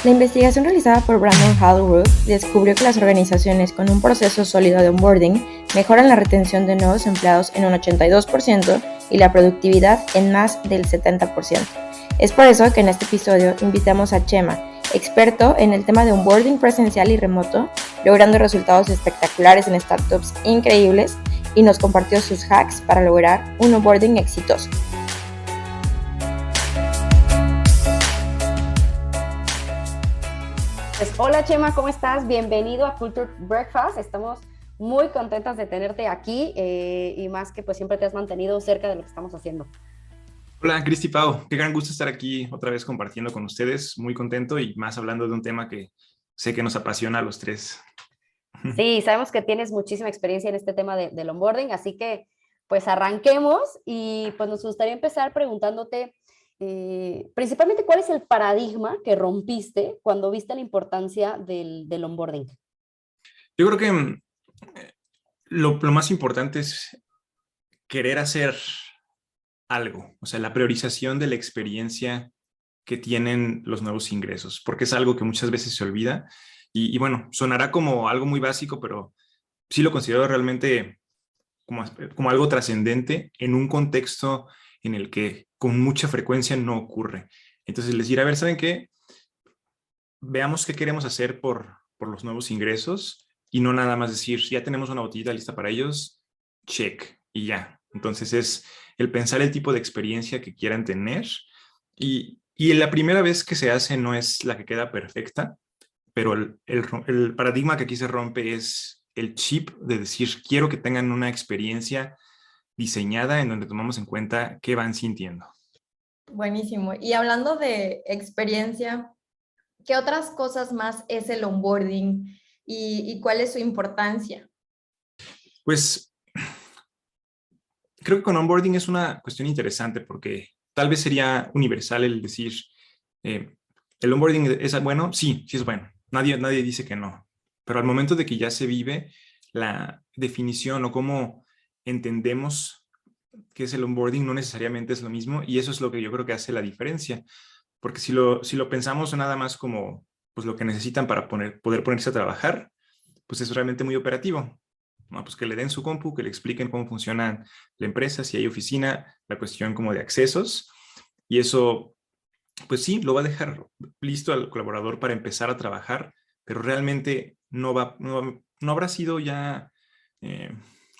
La investigación realizada por Brandon Hall-Ruth descubrió que las organizaciones con un proceso sólido de onboarding mejoran la retención de nuevos empleados en un 82% y la productividad en más del 70%. Es por eso que en este episodio invitamos a Chema, experto en el tema de onboarding presencial y remoto, logrando resultados espectaculares en startups increíbles, y nos compartió sus hacks para lograr un onboarding exitoso. Pues, hola Chema, ¿cómo estás? Bienvenido a Culture Breakfast. Estamos muy contentas de tenerte aquí y más que pues siempre te has mantenido cerca de lo que estamos haciendo. Hola, Cristi, Pau. Qué gran gusto estar aquí otra vez compartiendo con ustedes. Muy contento y más hablando de un tema que sé que nos apasiona a los tres. Sí, sabemos que tienes muchísima experiencia en este tema del onboarding, así que pues arranquemos y pues nos gustaría empezar preguntándote principalmente cuál es el paradigma que rompiste cuando viste la importancia del onboarding. Yo creo que lo más importante es querer hacer algo, o sea, la priorización de la experiencia que tienen los nuevos ingresos, porque es algo que muchas veces se olvida y bueno, sonará como algo muy básico, pero sí lo considero realmente como algo trascendente en un contexto en el que con mucha frecuencia no ocurre. Entonces les diré, a ver, ¿saben qué? Veamos qué queremos hacer por los nuevos ingresos y no nada más decir, ya tenemos una botellita lista para ellos, check, y ya. Entonces es el pensar el tipo de experiencia que quieran tener y la primera vez que se hace no es la que queda perfecta, pero el paradigma que aquí se rompe es el chip de decir, quiero que tengan una experiencia diseñada en donde tomamos en cuenta qué van sintiendo. Buenísimo. Y hablando de experiencia, ¿qué otras cosas más es el onboarding y cuál es su importancia? Pues creo que con onboarding es una cuestión interesante porque tal vez sería universal el decir, ¿el onboarding es bueno? Sí, sí es bueno. Nadie dice que no. Pero al momento de que ya se vive la definición o cómo entendemos qué es el onboarding, no necesariamente es lo mismo y eso es lo que yo creo que hace la diferencia. Porque si lo pensamos nada más como pues, lo que necesitan para poder ponerse a trabajar, pues es realmente muy operativo. ¿No? Pues que le den su compu, que le expliquen cómo funciona la empresa, si hay oficina, la cuestión como de accesos. Y eso, pues sí, lo va a dejar listo al colaborador para empezar a trabajar, pero realmente no habrá sido ya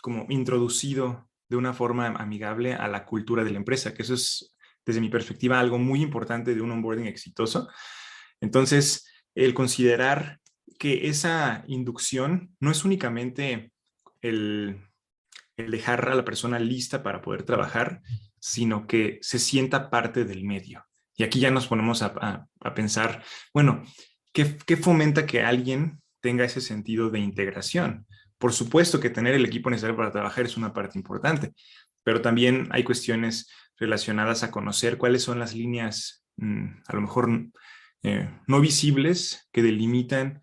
como introducido de una forma amigable a la cultura de la empresa, que eso es, desde mi perspectiva, algo muy importante de un onboarding exitoso. Entonces, el considerar que esa inducción no es únicamente el, el dejar a la persona lista para poder trabajar, sino que se sienta parte del medio. Y aquí ya nos ponemos a pensar, bueno, ¿qué fomenta que alguien tenga ese sentido de integración? Por supuesto que tener el equipo necesario para trabajar es una parte importante, pero también hay cuestiones relacionadas a conocer cuáles son las líneas, a lo mejor no visibles, que delimitan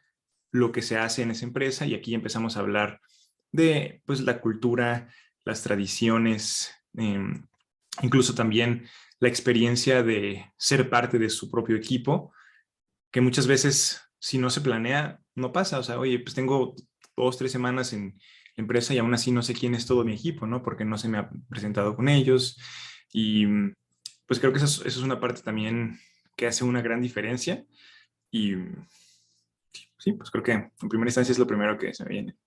lo que se hace en esa empresa, y aquí empezamos a hablar de pues, la cultura, las tradiciones, incluso también la experiencia de ser parte de su propio equipo, que muchas veces si no se planea, no pasa. O sea, oye, pues tengo 2, 3 semanas en la empresa y aún así no sé quién es todo mi equipo, ¿no? Porque no se me ha presentado con ellos. Y pues creo que eso es una parte también que hace una gran diferencia. Y sí, pues creo que en primera instancia es lo primero que se me viene.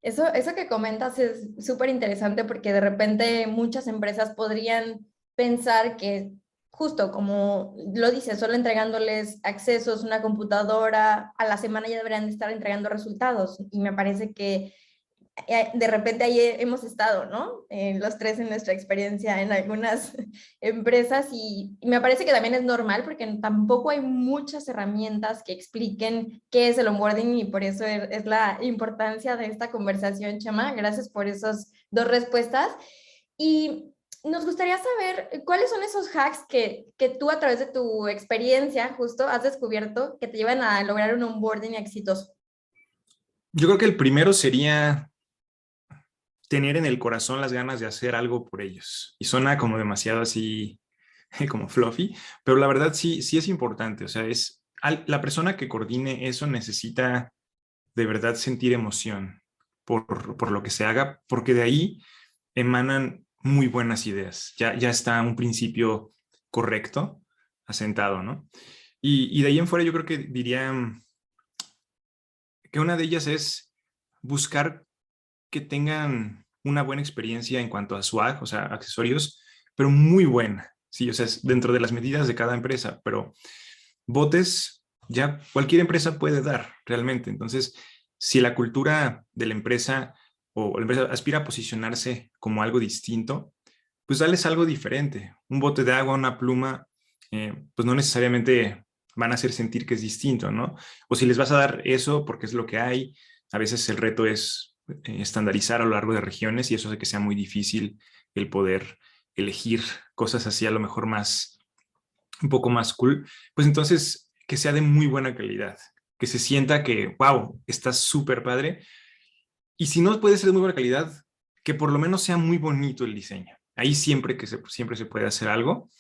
Eso que comentas es súper interesante porque de repente muchas empresas podrían pensar que justo como lo dice, solo entregándoles accesos, una computadora, a la semana ya deberían estar entregando resultados. Y me parece que de repente ahí hemos estado, ¿no? Los tres en nuestra experiencia en algunas empresas y me parece que también es normal porque tampoco hay muchas herramientas que expliquen qué es el onboarding y por eso es la importancia de esta conversación, Chema. Gracias por esas dos respuestas. Y nos gustaría saber cuáles son esos hacks que tú a través de tu experiencia justo has descubierto que te llevan a lograr un onboarding exitoso. Yo creo que el primero sería tener en el corazón las ganas de hacer algo por ellos. Y suena como demasiado así como fluffy, pero la verdad sí, sí es importante. O sea, la persona que coordine eso necesita de verdad sentir emoción por lo que se haga, porque de ahí emanan muy buenas ideas. Ya está un principio correcto, asentado, ¿no? Y de ahí en fuera yo creo que diría que una de ellas es buscar que tengan una buena experiencia en cuanto a swag, o sea, accesorios, pero muy buena. Sí, o sea, es dentro de las medidas de cada empresa, pero botes ya cualquier empresa puede dar realmente. Entonces, si la cultura de la empresa o la empresa aspira a posicionarse como algo distinto, pues dales algo diferente. Un bote de agua, una pluma, pues no necesariamente van a hacer sentir que es distinto, ¿no? O si les vas a dar eso porque es lo que hay, a veces el reto es estandarizar a lo largo de regiones y eso hace que sea muy difícil el poder elegir cosas así a lo mejor más, un poco más cool, pues entonces que sea de muy buena calidad, que se sienta que, wow, está súper padre. Y si no puede ser de muy buena calidad, que por lo menos sea muy bonito el diseño. Ahí siempre se puede hacer algo.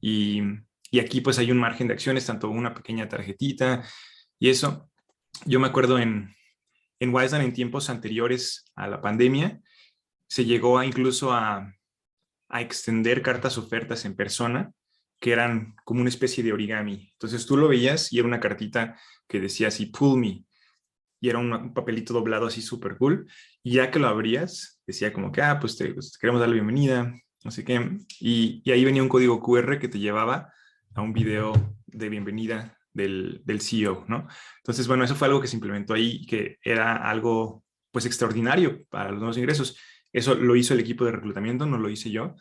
Y, y aquí pues hay un margen de acciones, tanto una pequeña tarjetita y eso. Yo me acuerdo en Wiseland en tiempos anteriores a la pandemia, se llegó incluso a extender cartas ofertas en persona que eran como una especie de origami. Entonces tú lo veías y era una cartita que decía así, pull me, y era un papelito doblado así súper cool, y ya que lo abrías, decía como que, pues te queremos dar la bienvenida, no sé qué, y ahí venía un código QR que te llevaba a un video de bienvenida del CEO, ¿no? Entonces, bueno, eso fue algo que se implementó ahí, que era algo, pues, extraordinario para los nuevos ingresos. Eso lo hizo el equipo de reclutamiento, no lo hice yo,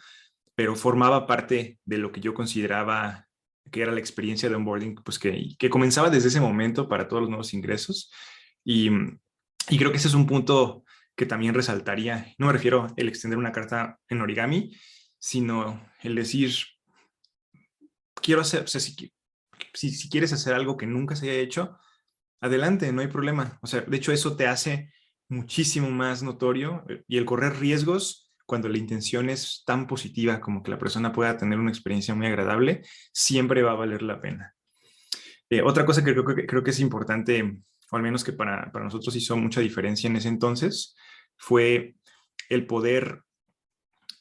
pero formaba parte de lo que yo consideraba que era la experiencia de onboarding, pues que comenzaba desde ese momento para todos los nuevos ingresos. Y, y creo que ese es un punto que también resaltaría. No me refiero el extender una carta en origami, sino el decir, quiero hacer, o sea, si quieres hacer algo que nunca se haya hecho, adelante, no hay problema. O sea, de hecho eso te hace muchísimo más notorio y el correr riesgos cuando la intención es tan positiva como que la persona pueda tener una experiencia muy agradable, siempre va a valer la pena. Otra cosa que creo que es importante, o al menos que para nosotros hizo mucha diferencia en ese entonces, fue el poder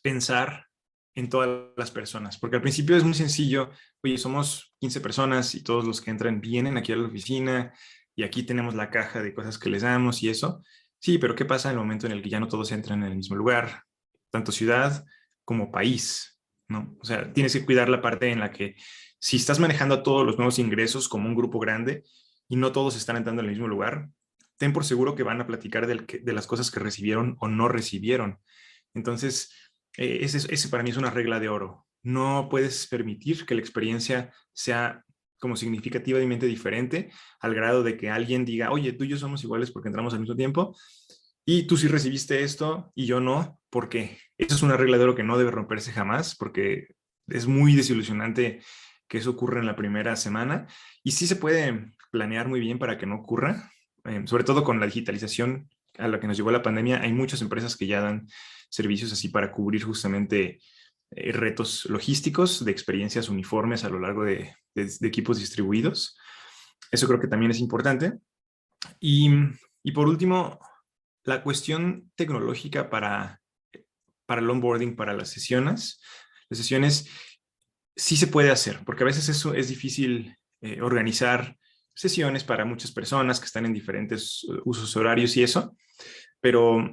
pensar en todas las personas, porque al principio es muy sencillo, oye, somos 15 personas y todos los que entran vienen aquí a la oficina y aquí tenemos la caja de cosas que les damos y eso. Sí, pero ¿qué pasa en el momento en el que ya no todos entran en el mismo lugar, tanto ciudad como país, ¿no? O sea, tienes que cuidar la parte en la que si estás manejando a todos los nuevos ingresos como un grupo grande y no todos están entrando en el mismo lugar, ten por seguro que van a platicar de las cosas que recibieron o no recibieron. Entonces, ese para mí es una regla de oro. No puedes permitir que la experiencia sea como significativamente diferente al grado de que alguien diga, oye, tú y yo somos iguales porque entramos al mismo tiempo y tú sí recibiste esto y yo no, porque eso es una regla de oro que no debe romperse jamás porque es muy desilusionante que eso ocurra en la primera semana y sí se puede planear muy bien para que no ocurra, sobre todo con la digitalización a la que nos llevó la pandemia. Hay muchas empresas que ya dan servicios así para cubrir justamente retos logísticos de experiencias uniformes a lo largo de equipos distribuidos. Eso creo que también es importante. Y, y por último, la cuestión tecnológica para el onboarding, para las sesiones sí se puede hacer, porque a veces eso es difícil organizar sesiones para muchas personas que están en diferentes usos horarios y eso, pero,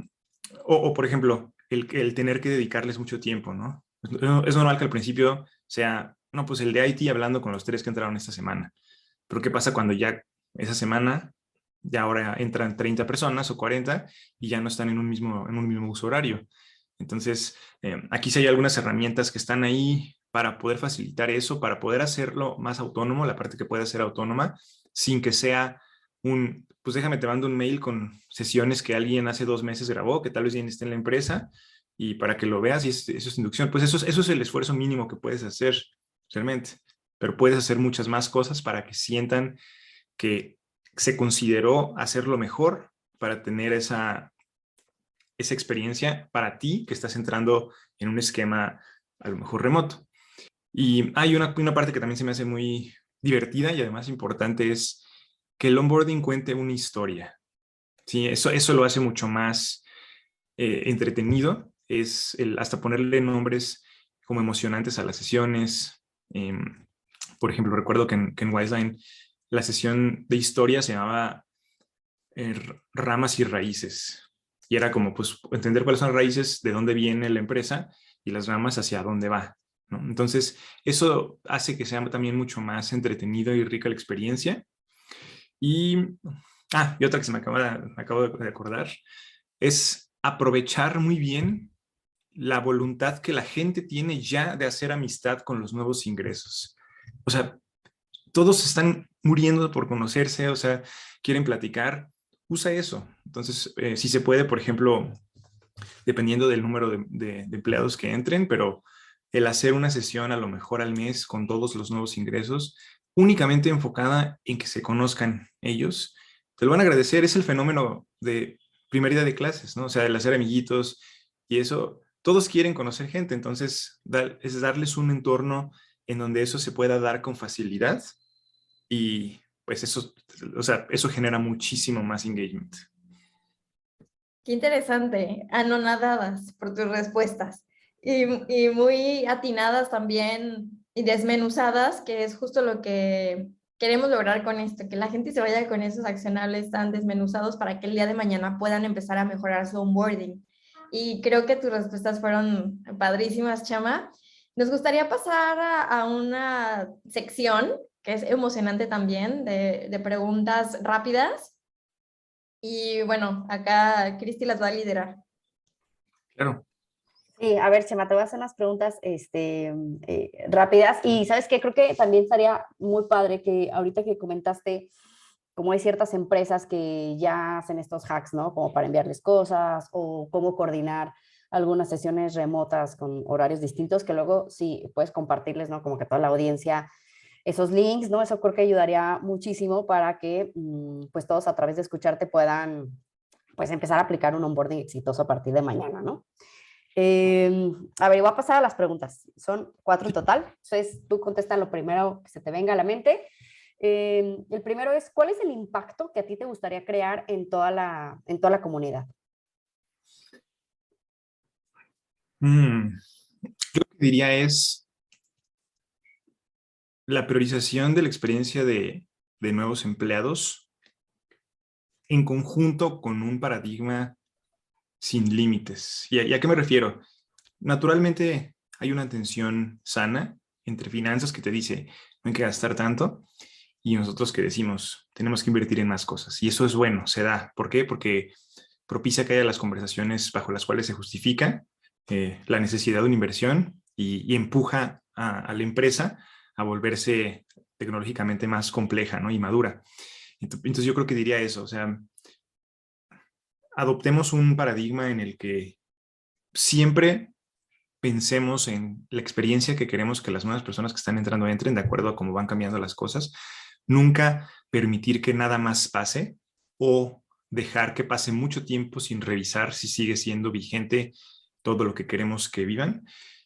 por ejemplo, el tener que dedicarles mucho tiempo, ¿no? Es normal que al principio sea, no, pues el de IT hablando con los 3 que entraron esta semana, pero ¿qué pasa cuando ya esa semana, ya ahora entran 30 personas o 40 y ya no están en un mismo uso horario? Entonces, aquí sí hay algunas herramientas que están ahí para poder facilitar eso, para poder hacerlo más autónomo, la parte que pueda ser autónoma, sin que sea pues déjame, te mando un mail con sesiones que alguien hace 2 meses grabó, que tal vez ya esté en la empresa, y para que lo veas, y eso es inducción. Pues eso es el esfuerzo mínimo que puedes hacer realmente, pero puedes hacer muchas más cosas para que sientan que se consideró hacerlo mejor para tener esa experiencia para ti que estás entrando en un esquema a lo mejor remoto. Y hay una parte que también se me hace muy divertida y además importante es que el onboarding cuente una historia. Sí, eso lo hace mucho más entretenido. Es hasta ponerle nombres como emocionantes a las sesiones. Por ejemplo, recuerdo que en Wiseline la sesión de historia se llamaba Ramas y Raíces. Y era como, pues, entender cuáles son las raíces, de dónde viene la empresa y las ramas hacia dónde va, ¿no? Entonces, eso hace que sea también mucho más entretenido y rica la experiencia. Y, y otra que me acabo de acordar, es aprovechar muy bien la voluntad que la gente tiene ya de hacer amistad con los nuevos ingresos. O sea, todos están muriendo por conocerse, o sea, quieren platicar, usa eso. Entonces, si se puede, por ejemplo, dependiendo del número de empleados que entren, pero el hacer una sesión a lo mejor al mes con todos los nuevos ingresos, únicamente enfocada en que se conozcan ellos, te lo van a agradecer. Es el fenómeno de primer día de clases, ¿no? O sea, el hacer amiguitos y eso, todos quieren conocer gente, entonces es darles un entorno en donde eso se pueda dar con facilidad y pues eso, o sea, eso genera muchísimo más engagement. Qué interesante, anonadadas por tus respuestas y muy atinadas también y desmenuzadas, que es justo lo que queremos lograr con esto, que la gente se vaya con esos accionables tan desmenuzados para que el día de mañana puedan empezar a mejorar su onboarding. Y creo que tus respuestas fueron padrísimas, Chama. Nos gustaría pasar a una sección que es emocionante también, de preguntas rápidas. Y bueno, acá Cristi las va a liderar. Claro. Sí, a ver, Chema, te voy a hacer unas preguntas rápidas. Y ¿sabes qué? Creo que también estaría muy padre que ahorita que comentaste, como hay ciertas empresas que ya hacen estos hacks, ¿no? Como para enviarles cosas o cómo coordinar algunas sesiones remotas con horarios distintos, que luego sí puedes compartirles, ¿no? Como que toda la audiencia esos links, ¿no? Eso creo que ayudaría muchísimo para que pues todos a través de escucharte puedan pues empezar a aplicar un onboarding exitoso a partir de mañana, ¿no? A ver, voy a pasar a las preguntas. Son 4 en total. Entonces, tú contesta lo primero que se te venga a la mente. El primero es, ¿cuál es el impacto que a ti te gustaría crear en toda la comunidad? Yo lo que diría es la priorización de la experiencia de nuevos empleados en conjunto con un paradigma sin límites. ¿Y a qué me refiero? Naturalmente hay una tensión sana entre finanzas que te dice no hay que gastar tanto y nosotros que decimos tenemos que invertir en más cosas. Y eso es bueno, se da. ¿Por qué? Porque propicia que haya las conversaciones bajo las cuales se justifica la necesidad de una inversión y empuja a la empresa a volverse tecnológicamente más compleja, ¿no? Y madura. Entonces yo creo que diría eso, o sea, adoptemos un paradigma en el que siempre pensemos en la experiencia que queremos que las nuevas personas que están entrando entren de acuerdo a cómo van cambiando las cosas. Nunca permitir que nada más pase o dejar que pase mucho tiempo sin revisar si sigue siendo vigente todo lo que queremos que vivan.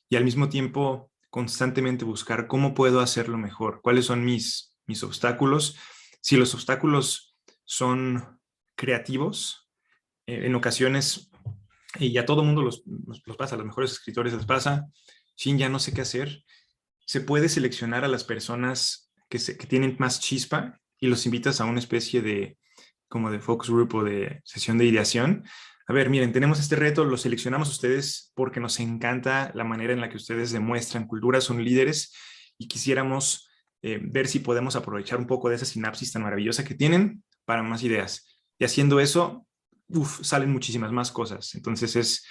Y al mismo tiempo, constantemente buscar cómo puedo hacerlo mejor, cuáles son mis obstáculos. Si los obstáculos son creativos, en ocasiones y a todo mundo los pasa, a los mejores escritores les pasa, Shin, ya no sé qué hacer. Se puede seleccionar a las personas que tienen más chispa y los invitas a una especie de como de focus group o de sesión de ideación. A ver, miren, tenemos este reto, lo seleccionamos ustedes porque nos encanta la manera en la que ustedes demuestran cultura, son líderes y quisiéramos ver si podemos aprovechar un poco de esa sinapsis tan maravillosa que tienen para más ideas. Y haciendo eso, salen muchísimas más cosas. Entonces,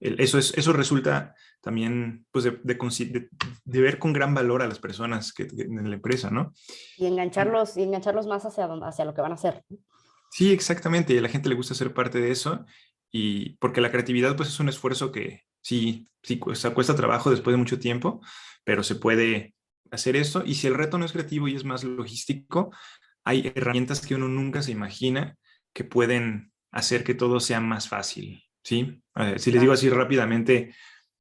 eso resulta también pues, de ver con gran valor a las personas en la empresa, ¿no? Y engancharlos más hacia lo que van a hacer. Sí, exactamente. Y a la gente le gusta ser parte de eso. Y porque la creatividad pues, es un esfuerzo que sí cuesta trabajo después de mucho tiempo, pero se puede hacer eso. Y si el reto no es creativo y es más logístico, hay herramientas que uno nunca se imagina que pueden hacer que todo sea más fácil, ¿sí? Si les digo así rápidamente,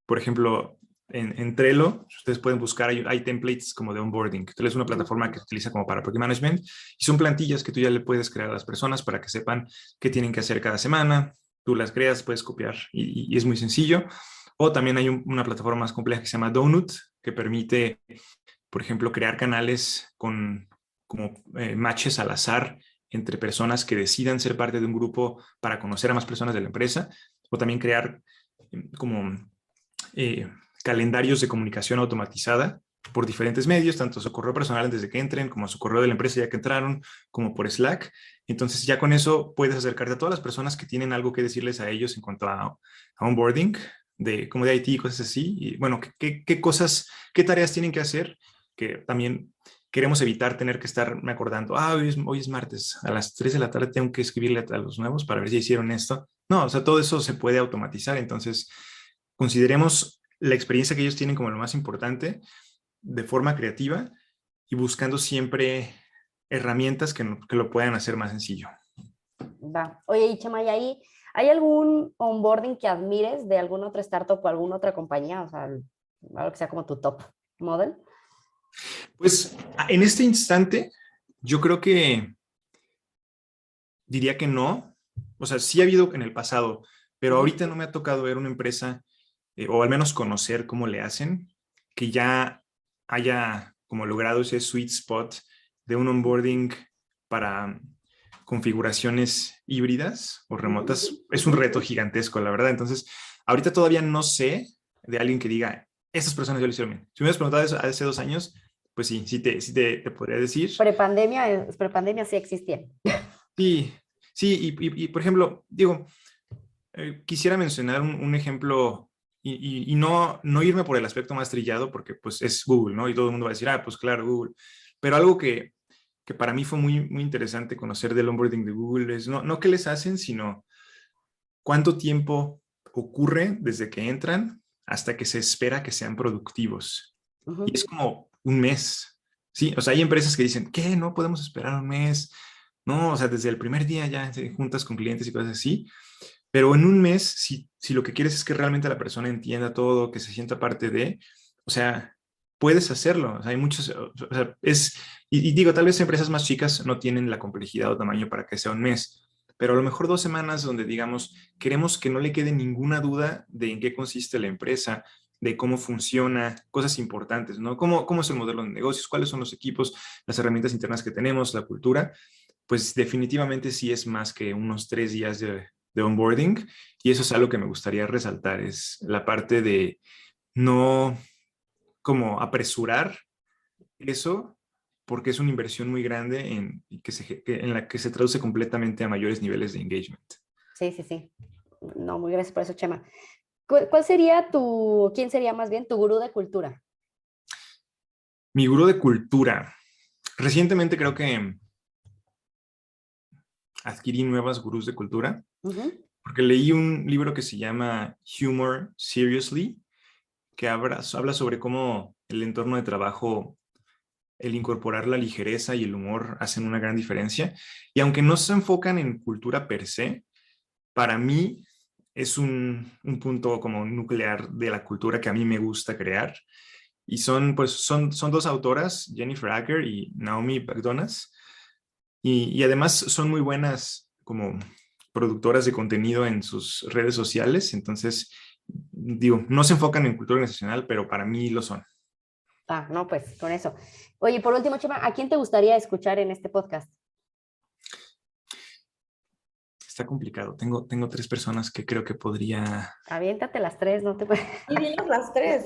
por ejemplo, en Trello, ustedes pueden buscar, hay templates como de onboarding. Trello es una plataforma que se utiliza como para project management y son plantillas que tú ya le puedes crear a las personas para que sepan qué tienen que hacer cada semana. Tú las creas, puedes copiar y es muy sencillo. O también hay una plataforma más compleja que se llama Donut, que permite, por ejemplo, crear canales con como matches al azar entre personas que decidan ser parte de un grupo para conocer a más personas de la empresa, o también crear como calendarios de comunicación automatizada por diferentes medios, tanto su correo personal antes de que entren, como su correo de la empresa ya que entraron, como por Slack. Entonces ya con eso puedes acercarte a todas las personas que tienen algo que decirles a ellos en cuanto a onboarding, como de IT y cosas así. Y bueno, qué cosas, qué tareas tienen que hacer, que también queremos evitar tener que estarme acordando, hoy es martes, a las 3 de la tarde tengo que escribirle a los nuevos para ver si hicieron esto. No, o sea, todo eso se puede automatizar, entonces consideremos la experiencia que ellos tienen como lo más importante de forma creativa y buscando siempre herramientas que lo puedan hacer más sencillo. Va. Oye, y Chema, ¿y ahí hay algún onboarding que admires de alguna otra startup o alguna otra compañía? O sea, algo que sea como tu top model. Pues en este instante, yo creo que diría que no. O sea, sí ha habido en el pasado, pero ahorita no me ha tocado ver una empresa, o al menos conocer cómo le hacen, que ya haya como logrado ese sweet spot de un onboarding para configuraciones híbridas o remotas. Es un reto gigantesco, la verdad. Entonces, ahorita todavía no sé de alguien que diga, estas personas ya lo hicieron bien. Si me hubieras preguntado eso hace 2 años, pues sí te podría decir. Prepandemia sí existía. Sí, sí, y por ejemplo, digo, quisiera mencionar un ejemplo y no irme por el aspecto más trillado porque pues es Google, ¿no? Y todo el mundo va a decir, pues claro, Google. Pero algo que para mí fue muy, muy interesante conocer del onboarding de Google es no qué les hacen, sino cuánto tiempo ocurre desde que entran hasta que se espera que sean productivos. Y es como un mes, ¿sí? O sea, hay empresas que dicen, ¿qué? No podemos esperar un mes. No, o sea, desde el primer día ya te juntas con clientes y cosas así. Pero en un mes, si lo que quieres es que realmente la persona entienda todo, que se sienta parte de, o sea, puedes hacerlo. O sea, hay muchos, o sea, y digo, tal vez empresas más chicas no tienen la complejidad o tamaño para que sea un mes, pero a lo mejor 2 semanas donde digamos, queremos que no le quede ninguna duda de en qué consiste la empresa, de cómo funciona, cosas importantes, ¿no? ¿Cómo es el modelo de negocios? ¿Cuáles son los equipos, las herramientas internas que tenemos, la cultura? Pues definitivamente sí es más que unos 3 días de onboarding y eso es algo que me gustaría resaltar, es la parte de no como apresurar eso porque es una inversión muy grande en la que se traduce completamente a mayores niveles de engagement. Sí, sí, sí. No, muy gracias por eso, Chema. ¿Cuál sería quién sería más bien tu gurú de cultura? Mi gurú de cultura. Recientemente creo que adquirí nuevas gurús de cultura porque leí un libro que se llama Humor Seriously, que habla sobre cómo el entorno de trabajo, el incorporar la ligereza y el humor hacen una gran diferencia. Y aunque no se enfocan en cultura per se, para mí es un punto como nuclear de la cultura que a mí me gusta crear. Y son 2 autoras, Jennifer Acker y Naomi McDonas. Y además son muy buenas como productoras de contenido en sus redes sociales. Entonces, digo, no se enfocan en cultura nacional, pero para mí lo son. No, pues con eso. Oye, por último, Chema, ¿a quién te gustaría escuchar en este podcast? Está complicado. Tengo 3 personas que creo que podría... Aviéntate las 3, no te... Y dinos las 3.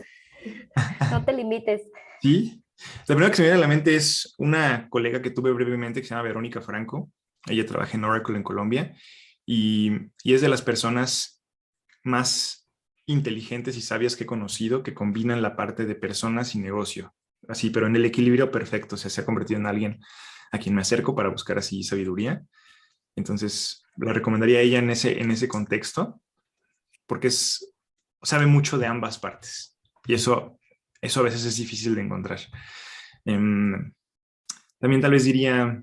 No te limites. Sí. La primera que se me viene a la mente es una colega que tuve brevemente que se llama Verónica Franco. Ella trabaja en Oracle en Colombia y es de las personas más inteligentes y sabias que he conocido que combinan la parte de personas y negocio. Así, pero en el equilibrio perfecto. O sea, se ha convertido en alguien a quien me acerco para buscar así sabiduría. Entonces, la recomendaría a ella en ese contexto porque sabe mucho de ambas partes. Y eso a veces es difícil de encontrar. También tal vez diría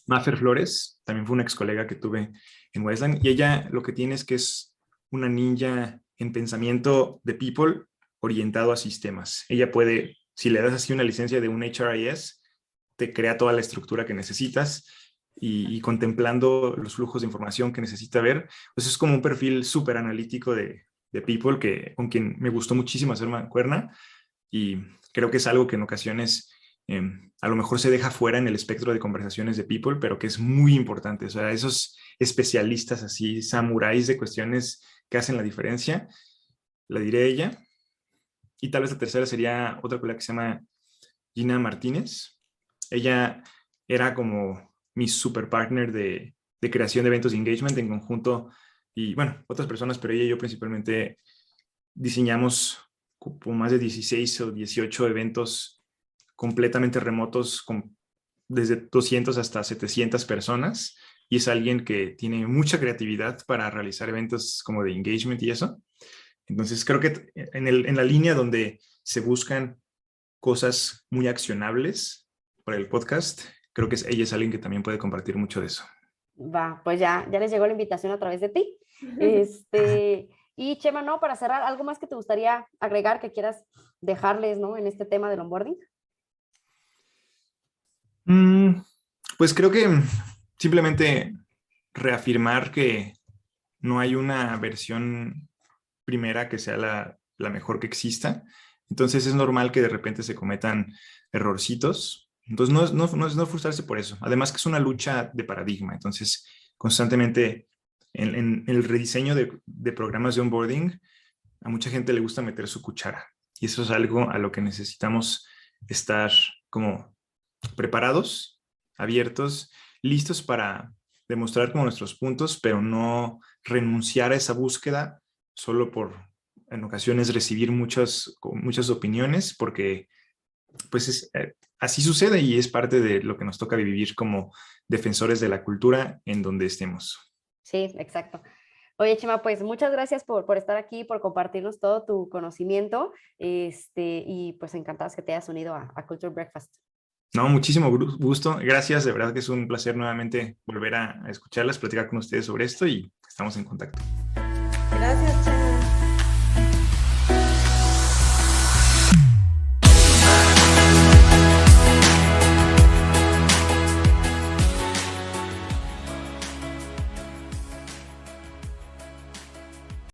Mafer Flores, también fue una ex colega que tuve en Westland, y ella lo que tiene es que es una ninja en pensamiento de people orientado a sistemas. Ella puede, si le das así una licencia de un HRIS, te crea toda la estructura que necesitas y contemplando los flujos de información que necesita ver. Pues es como un perfil súper analítico de People con quien me gustó muchísimo hacer mancuerna y creo que es algo que en ocasiones a lo mejor se deja fuera en el espectro de conversaciones de People, pero que es muy importante. O sea, esos especialistas así, samuráis de cuestiones que hacen la diferencia, la diré ella. Y tal vez la tercera sería otra colega que se llama Gina Martínez. Ella era como mi super partner de creación de eventos de engagement en conjunto y bueno, otras personas, pero ella y yo principalmente diseñamos como más de 16 o 18 eventos completamente remotos desde 200 hasta 700 personas y es alguien que tiene mucha creatividad para realizar eventos como de engagement y eso. Entonces creo que en la línea donde se buscan cosas muy accionables para el podcast, creo que ella es alguien que también puede compartir mucho de eso. Va, pues ya les llegó la invitación a través de ti. Y Chema, ¿no? Para cerrar, ¿algo más que te gustaría agregar que quieras dejarles, ¿no? En este tema del onboarding. Pues creo que simplemente reafirmar que no hay una versión primera que sea la mejor que exista. Entonces es normal que de repente se cometan errorcitos. Entonces no frustrarse por eso. Además que es una lucha de paradigma. Entonces constantemente en el rediseño de programas de onboarding, a mucha gente le gusta meter su cuchara. Y eso es algo a lo que necesitamos estar como preparados, abiertos, listos para demostrar como nuestros puntos, pero no renunciar a esa búsqueda solo por en ocasiones recibir muchas opiniones, porque pues así sucede y es parte de lo que nos toca vivir como defensores de la cultura en donde estemos. Sí, exacto. Oye, Chema, pues muchas gracias por estar aquí, por compartirnos todo tu conocimiento, y pues encantadas que te hayas unido a Culture Breakfast. No, muchísimo gusto. Gracias, de verdad que es un placer nuevamente volver a escucharlas, platicar con ustedes sobre esto y estamos en contacto. Gracias, Chema.